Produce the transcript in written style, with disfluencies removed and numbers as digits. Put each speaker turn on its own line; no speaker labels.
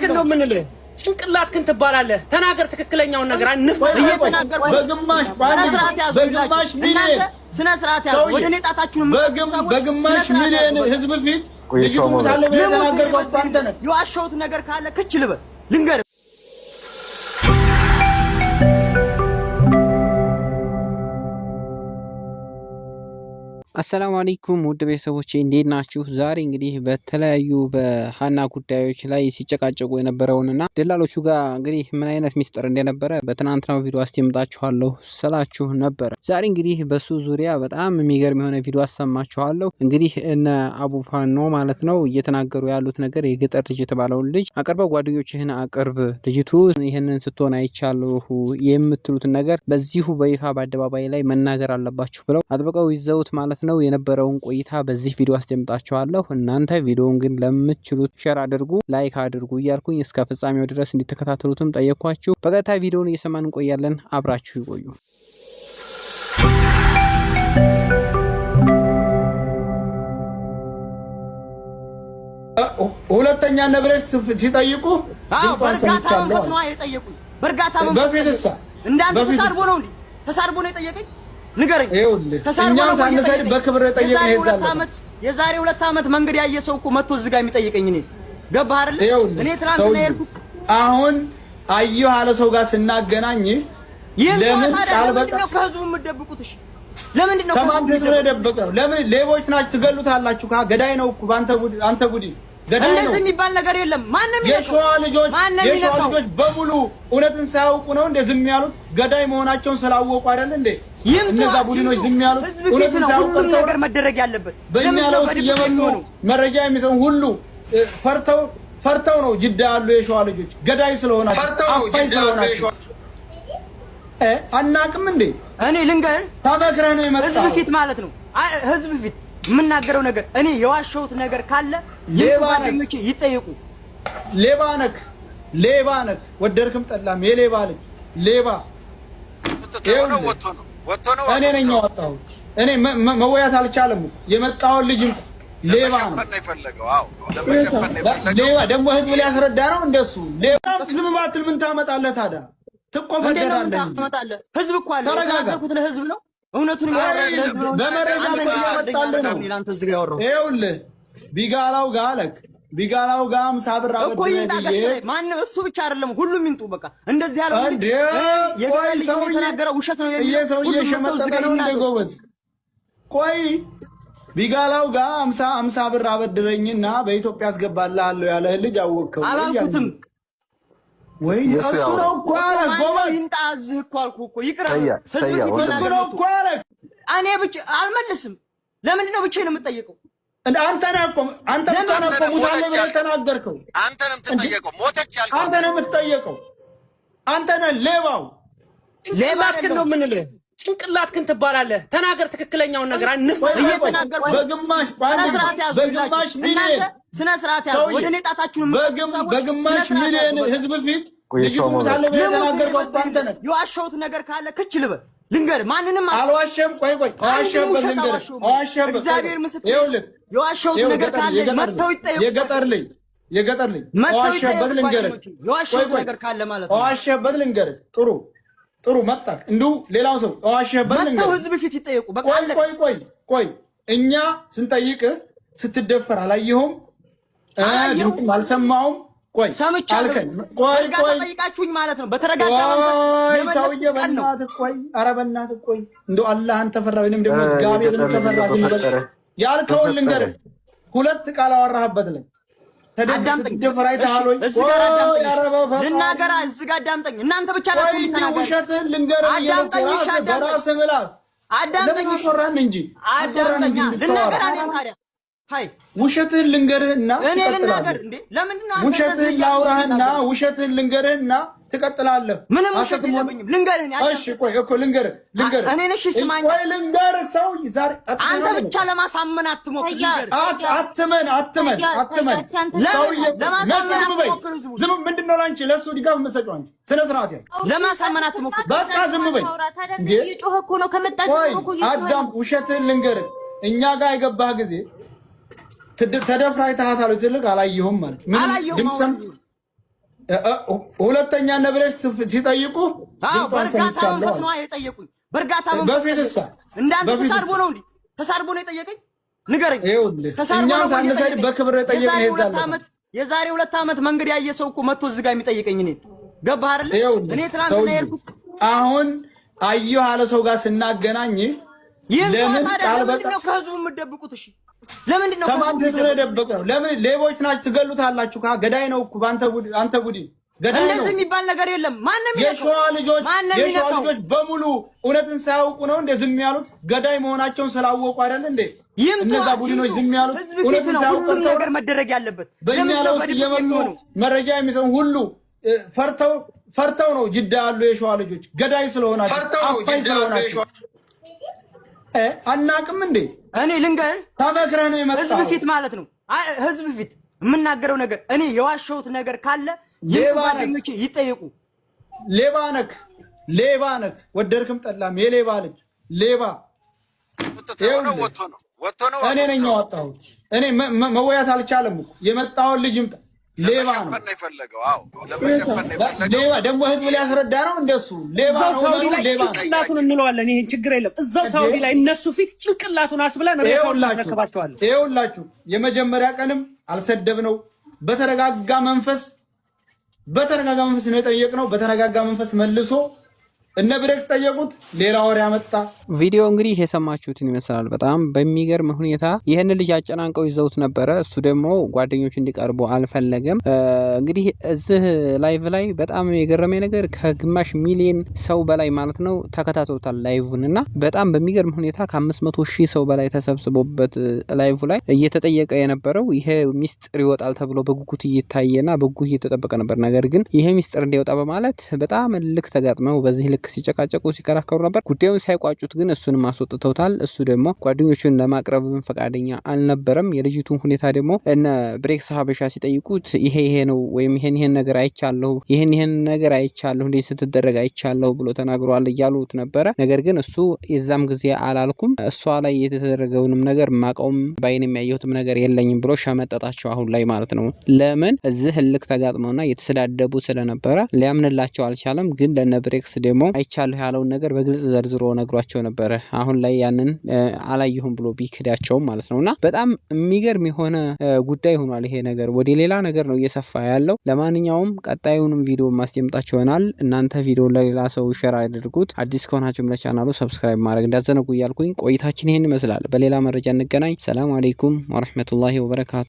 ሌባክን ነው ምንልህ ጭንቅላትክን ትባላለህ ተናገር ትክክለኛውን ነገር አንፍ
በግማሽ ሚሊዮን ስነ ስርዓት ያዝ ወደ ኔጣታችሁን
በግማሽ ሚሊዮን ህዝብ ፊት ልጅቱ ታለ በተናገርከው አንተ ነህ
የዋሸሁት ነገር ካለ ክች ልበል ልንገር
አሰላሙ አለይኩም ውድ ቤተሰቦቼ እንዴት ናችሁ? ዛሬ እንግዲህ በተለያዩ በሃና ጉዳዮች ላይ ሲጨቃጨቁ የነበረውንና ደላሎቹ ጋር እንግዲህ ምን አይነት ሚስጥር እንደነበረ በትናንትናው ቪዲዮ አስደምጣችኋለሁ ስላችሁ ነበር። ዛሬ እንግዲህ በሱ ዙሪያ በጣም የሚገርም የሆነ ቪዲዮ አሰማችኋለሁ። እንግዲህ እነ አቡፋኖ ማለት ነው እየተናገሩ ያሉት ነገር የገጠር ልጅ የተባለውን ልጅ አቅርበው ጓደኞችህን አቅርብ ልጅቱ ይሄንን ስትሆን አይቻለሁ የምትሉትን ነገር በዚሁ በይፋ በአደባባይ ላይ መናገር አለባችሁ ብለው አጥብቀው ይዘውት ማለት ነው የነበረውን ቆይታ በዚህ ቪዲዮ አስደምጣችኋለሁ። እናንተ ቪዲዮውን ግን ለምትችሉት ሼር አድርጉ፣ ላይክ አድርጉ እያልኩኝ እስከ ፍጻሜው ድረስ እንድትከታተሉትም ጠየቅኳችሁ። በቀጥታ ቪዲዮውን እየሰማን እንቆያለን። አብራችሁ ይቆዩ።
ሁለተኛ ነብረሽ ሲጠይቁ
በርጋታ መንፈስ ነው የጠየቁኝ። በርጋታ መንፈስ እንዳንተ ተሳርቦ ነው እንዴ? ተሳርቦ ነው የጠየቀኝ ንገረኝ
እኛም ሳንሰድ በክብር ጠየቀኝ።
የዛሬ 2 ዓመት መንገድ ያየ ሰው እኮ መጥቶ እዚህ ጋር የሚጠይቀኝ እኔ ገባህ አይደል? እኔ ትናንትና ያልኩት
አሁን አየሁ አለ ሰው ጋር ስናገናኝ ለምን ቃል በቃ
ከህዝቡ የምትደብቁት? እሺ ለምንድን ነው
ከማን ተዝሮ የደበቀው? ለምን ሌቦች ናችሁ ትገሉታላችሁ? ገዳይ ነው እኮ አንተ ቡድን ገዳይ ነው።
እንደዚህ የሚባል ነገር የለም። ማንንም
የሸዋ ልጆች በሙሉ እውነትን ሳያውቁ ነው እንደ ዝም ያሉት? ገዳይ መሆናቸውን ስላወቁ አይደል እንዴ እነዛ ቡድኖች ዝም ያሉት? እውነትን ሳያውቁ
ነገር መደረግ ያለበት
በእኛ ለውስጥ እየመጡ መረጃ የሚሰሙ ሁሉ ፈርተው ነው ጅዳ ያሉ የሸዋ ልጆች ገዳይ ስለሆነ አፋይ ስለሆነ አናቅም እንዴ?
እኔ ልንገር
ተመክረህ ነው የመጣው
ህዝብ ፊት ማለት ነው። ህዝብ ፊት የምናገረው ነገር እኔ የዋሸሁት ነገር ካለ ጓደኞቼ ይጠየቁ። ሌባ ነክ ወደድክም ጠላም የሌባ ልጅ ሌባ እኔ ነኝ ያወጣሁት። እኔ መወያት አልቻለም። የመጣውን ልጅ ሌባ ነው ሌባ ደግሞ ህዝብ ሊያስረዳ ነው እንደሱ ሌባ ዝም ባትል ምን ታመጣለህ ታዲያ? ትቆፈደዳለህ። ህዝብ እኮ አለ ተናገርኩት ለህዝብ ነው እውነቱን
በመረጃ ያመጣልህ ነው። ይኸውልህ ቢጋላው ጋር 50 ብር አበድረኝ
ማንም እሱ ብቻ አይደለም ሁሉም ይምጡ። በቃ እንደዚህ ያለው የተናገረው ውሸት ነው።
የሰውዬ ሸመጠጠ ነው እንደ ጎበዝ። ቆይ ቢጋላው ጋር 50 ብር አበድረኝና በኢትዮጵያ አስገባልሃለሁ ያለህ ልጅ አወቅከው
አላልኩትም
ወይ? እሱ ነው እኮ አለ ጎበዝ።
ይንጣዝህ እኮ አልኩህ እኮ ይቅር።
እሱ ነው እኮ አለ።
እኔ ብቻ አልመልስም። ለምንድን ነው ብቻዬን የምጠየቀው?
አንተ ነህ እኮ ሙታለ ብለህ ተናገርከው።
አንተ ነህ የምትጠየቀው። ሞተች ያልከው
አንተ ነህ የምትጠየቀው። አንተ ነህ ሌባው።
ሌባክን ነው ምንልህ ጭንቅላትክን ትባላለህ ተናገር ትክክለኛውን ነገር አንፍ
እየተናገርኩ በግማሽ ሚሊዮን ስነ ስርዓት ያዝ ወደ ኔጣታችሁን
በግማሽ ሚሊዮን ህዝብ ፊት ልጅቱ ሙታለ ብለህ ተናገርከው። አንተ ነህ
የዋሸሁት ነገር ካለ ክች ልበል ልንገር። ማንንም
አልዋሸም። ቆይ አዋሸበት ልንገር። አዋሸበት
እግዚአብሔር ምስክር። ይኸውልህ የዋሸሁት ነገር ካለ መተው ይጠየቁ።
የገጠር ልጅ አዋሸበት ልንገር።
የዋሸሁት ነገር ካለ ማለት ነው
አዋሸበት ልንገር። ጥሩ መጣ እንዱ ሌላው ሰው አዋሸበት ልንገር።
መተው ህዝብ ፊት ይጠየቁ። በቃ
ቆይ እኛ ስንጠይቅህ ስትደፈር አላየሁም? ድምፅም አልሰማሁም? ቆይ
ሰምቻለሁ። ቆይ ጠይቃችሁኝ ማለት ነው በተረጋጋ መንፈስ
ሰውዬ በእናትህ ቆይ ኧረ በእናትህ ቆይ እንደው አላህን ተፈራ ወይንም ደግሞ እግዚአብሔርን ተፈራ ዝም በል ያልከውን ልንገርህ። 2 ቃል አወራህበት ላይ
አዳምጠኝ። ልናገር እዚህ ጋር አዳምጠኝ። እናንተ ብቻ ናችሁ የምትናገሩት።
ውሸትህን ልንገርህ በራስህ ምላስ
አዳምጠኝ
እንጂ
ልናገር አይደል ታዲያ
ውሸትህን ልንገርህና
እኔ ልናገር እንዴ? ለምንድን ነው
ውሸትህን ላውራህና ውሸትህን ልንገርህና ትቀጥላለህ?
ምንም ውሸት የለብኝም። ልንገርህ
እሺ ቆይ እኮ ልንገርህ
እኔ ነሽ ስማኝ።
ቆይ ልንገርህ ሰው ዛሬ
አንተ ብቻ ለማሳመን አትሞክር።
አትመን ለማሳመን አትሞክር። ዝም ምንድን ነው ላንቺ ለሱ ድጋፍ መሰጫው አንቺ ስነ ስርዓት ያለው
ለማሳመን አትሞክር።
በቃ ዝም በይ።
እየጮኸ እኮ ነው ከመጣች
እኮ አዳም ውሸትህን ልንገርህ እኛ ጋር የገባህ ጊዜ ተደፍራ አይተሃታል ትልቅ አላየሁም ማለት ምን ድምጽም ሁለተኛ ነብሬሽ ሲጠይቁ
በእርጋታ መንፈስ ነው የጠየቁኝ። በእርጋታ መንፈስ
በፊትሳ
እንዳንተ ተሳርቦ ነው እንዴ? ተሳርቦ ነው የጠየቀኝ? ንገረኝ።
እኛም ሳንሰድ በክብር የጠየቀኝ
የዛሬ 2 ዓመት መንገድ ያየ ሰው እኮ መጥቶ እዚህ ጋር የሚጠይቀኝ እኔ ገባህ አይደል? እኔ ትናንትና ያልኩት
አሁን አየሁ አለ ሰው ጋር ስናገናኝ ለምን ቃል በቃ
ነው ከህዝቡ የምትደብቁት? እሺ ለምንድን ነው
ከማን ህዝብ ነው የደበቅነው? ለምን ሌቦች ናችሁ ትገሉታላችሁ? ገዳይ ነው እኮ አንተ ቡድን ገዳይ ነው።
እንደዚህ የሚባል ነገር የለም። ማንንም
የሸዋ ልጆች በሙሉ እውነትን ሳያውቁ ነው እንደ ዝም ያሉት? ገዳይ መሆናቸውን ስላወቁ አይደል እንዴ እነዛ ቡድኖች ዝም ያሉት? እውነትን ሳያውቁ
ነገር መደረግ ያለበት
በእኛ ለውስጥ እየመጡ መረጃ የሚሰሙ ሁሉ ፈርተው ነው ጅዳ ያሉ የሸዋ ልጆች ገዳይ ስለሆናቸው አፋኝ ስለሆናቸው አናቅም እንዴ?
እኔ ልንገር
ተመክረህ ነው የመጣው
ህዝብ ፊት ማለት ነው። ህዝብ ፊት የምናገረው ነገር እኔ የዋሸሁት ነገር ካለ ጓደኞቼ ይጠየቁ። ሌባ ነክ ወደድክም ጠላም የሌባ ልጅ ሌባ
ወጥቶ ነው
እኔ ነኝ ያወጣሁት። እኔ መወያት አልቻለም እኮ የመጣውን ልጅ ይምጣ። ሌባ ነው ሌባ ደግሞ ህዝብ ሊያስረዳ ነው እንደሱ ሌባ ነው።
ጭንቅላቱን እንለዋለን። ይሄን ችግር የለም። እዛው ሳውዲ ላይ እነሱ ፊት ጭንቅላቱን አስብለን ሬሳውን እናስረክባቸዋለን።
ይኸውላችሁ የመጀመሪያ ቀንም አልሰደብነው። በተረጋጋ መንፈስ ነው የጠየቅነው። በተረጋጋ መንፈስ መልሶ እነ ብሬክስ ጠየቁት፣ ሌላ ወሬ አመጣ።
ቪዲዮ እንግዲህ የሰማችሁትን ይመስላል። በጣም በሚገርም ሁኔታ ይህን ልጅ አጨናንቀው ይዘውት ነበረ። እሱ ደግሞ ጓደኞቹ እንዲቀርቡ አልፈለገም። እንግዲህ እዚህ ላይቭ ላይ በጣም የገረመኝ ነገር ከግማሽ ሚሊዮን ሰው በላይ ማለት ነው ተከታትሎታል ላይቭን እና በጣም በሚገርም ሁኔታ ከ500,000 ሰው በላይ ተሰብስቦበት ላይቭ ላይ እየተጠየቀ የነበረው ይሄ ሚስጥር ይወጣል ተብሎ በጉጉት እየታየና በጉጉት እየተጠበቀ ነበር። ነገር ግን ይሄ ሚስጥር እንዲወጣ በማለት በጣም ልክ ተጋጥመው በዚህ ልክ ሲጨቃጨቁ ሲከራከሩ ነበር። ጉዳዩን ሳይቋጩት ግን እሱንም አስወጥተውታል። እሱ ደግሞ ጓደኞቹን ለማቅረብ ፈቃደኛ አልነበረም። የልጅቱን ሁኔታ ደግሞ እነ ብሬክስ ሀበሻ ሲጠይቁት ይሄ ነው ወይም ይሄን ነገር አይቻለሁ፣ ይሄን ነገር አይቻለሁ፣ እንዴት ስትደረግ አይቻለሁ ብሎ ተናግሯል እያሉት ነበረ። ነገር ግን እሱ የዛም ጊዜ አላልኩም፣ እሷ ላይ የተደረገውንም ነገር ማቀውም ባይን የሚያየሁትም ነገር የለኝም ብሎ ሸመጠጣቸው አሁን ላይ ማለት ነው። ለምን እዚህ ህልክ ተጋጥመውና የተሰዳደቡ ስለነበረ ሊያምንላቸው አልቻለም። ግን ለነ ብሬክስ ደግሞ አይቻለሁ ያለውን ነገር በግልጽ ዘርዝሮ ነግሯቸው ነበረ። አሁን ላይ ያንን አላየሁም ብሎ ቢክዳቸውም ማለት ነውና በጣም የሚገርም የሆነ ጉዳይ ሆኗል። ይሄ ነገር ወደ ሌላ ነገር ነው እየሰፋ ያለው። ለማንኛውም ቀጣዩንም ቪዲዮ ማስጀምጣችሁ ይሆናል። እናንተ ቪዲዮ ለሌላ ሰው ሼር አድርጉት። አዲስ ከሆናችሁም ለቻናሉ ሰብስክራይብ ማድረግ እንዳዘነጉ እያልኩኝ ቆይታችን ይሄን ይመስላል። በሌላ መረጃ እንገናኝ። ሰላም አለይኩም ወራህመቱላሂ ወበረካቱ።